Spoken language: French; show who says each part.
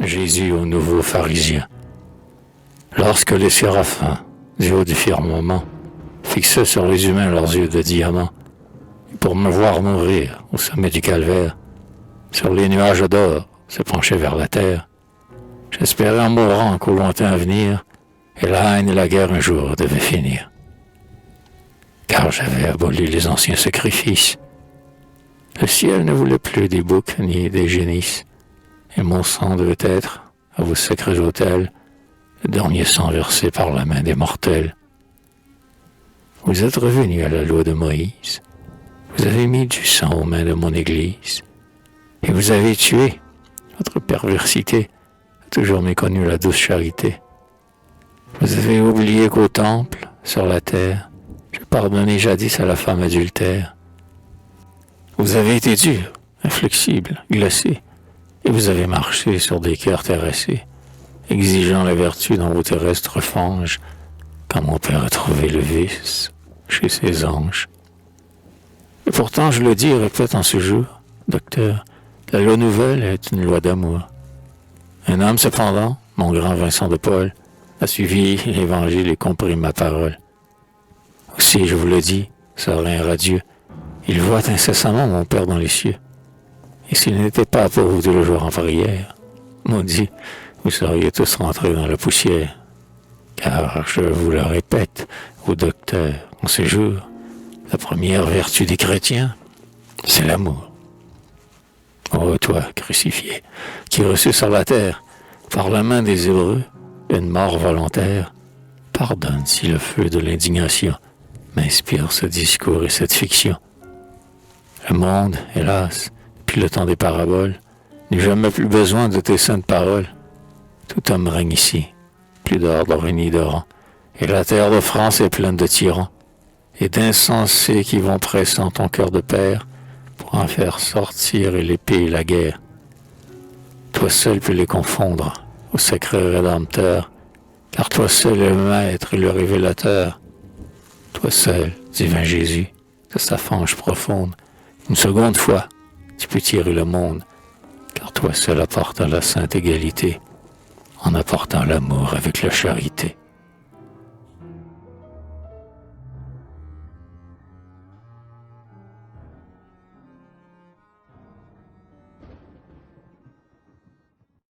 Speaker 1: Jésus au nouveau pharisien. Lorsque les séraphins, du haut du firmament, fixaient sur les humains leurs yeux de diamant, pour me voir mourir au sommet du calvaire, sur les nuages d'or se pencher vers la terre, j'espérais en mourant qu'au lointain avenir, et la haine et la guerre un jour devaient finir. Car j'avais aboli les anciens sacrifices. Le ciel ne voulait plus des boucs ni des génisses, et mon sang devait être, à vos sacrés autels, le dernier sang versé par la main des mortels. Vous êtes revenus à la loi de Moïse, vous avez mis du sang aux mains de mon Église, et vous avez tué, votre perversité a toujours méconnu la douce charité. Vous avez oublié qu'au temple, sur la terre, je pardonnais jadis à la femme adultère. Vous avez été dur, inflexible, glacé, et vous avez marché sur des cœurs terrassés, exigeant la vertu dans vos terrestres fanges, quand mon père a trouvé le vice chez ses anges. Et pourtant, je le dis et répète en ce jour, docteur, la loi nouvelle est une loi d'amour. Un homme, cependant, mon grand Vincent de Paul, a suivi l'Évangile et compris ma parole. Aussi, je vous le dis, serein radieux, il voit incessamment mon Père dans les cieux. Et s'il n'était pas pour vous tous les jours en prière, maudit, vous seriez tous rentrés dans la poussière. Car, je vous le répète, au docteur, en ce jour, la première vertu des chrétiens, c'est l'amour. Ô toi, crucifié, qui reçus sur la terre, par la main des Hébreux, une mort volontaire, pardonne si le feu de l'indignation m'inspire ce discours et cette fiction. Le monde, hélas, depuis le temps des paraboles, n'eut jamais plus besoin de tes saintes paroles. Tout homme règne ici, plus d'ordre ni de rang, et la terre de France est pleine de tyrans, et d'insensés qui vont pressant ton cœur de père pour en faire sortir et l'épée et la guerre. Toi seul peux les confondre, au sacré Rédempteur, car toi seul est le Maître et le Révélateur. Toi seul, divin Jésus, de sa fange profonde, une seconde fois, tu peux tirer le monde, car toi seul apportes la sainte égalité, en apportant l'amour avec la charité.